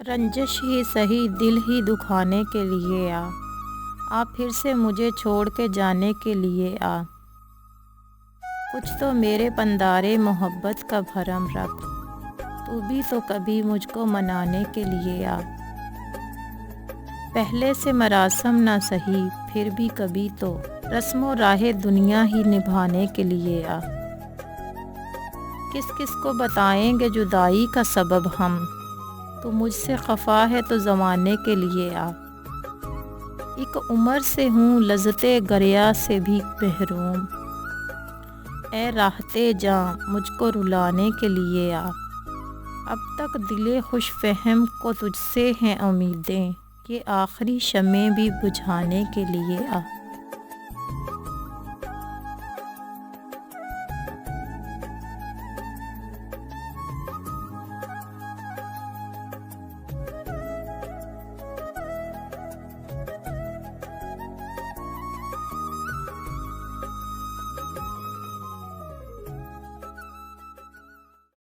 रंजिश ही सही दिल ही दुखाने के लिए आ फिर से मुझे छोड़ के जाने के लिए आ। कुछ तो मेरे पंदारे मोहब्बत का भरम रख, तू भी तो कभी मुझको मनाने के लिए आ। पहले से मरासम ना सही फिर भी कभी तो रस्मों राहे दुनिया ही निभाने के लिए आ। किस किस को बताएंगे जुदाई का सबब हम, तू मुझसे खफा है तो ज़माने के लिए आ। एक उम्र से हूँ लज़्ज़ते गरिया से भी महरूम, ए राहते जां मुझको रुलाने के लिए आ। अब तक दिले खुश फहम को तुझसे हैं उम्मीदें, ये आखिरी शम्मे भी बुझाने के लिए आ।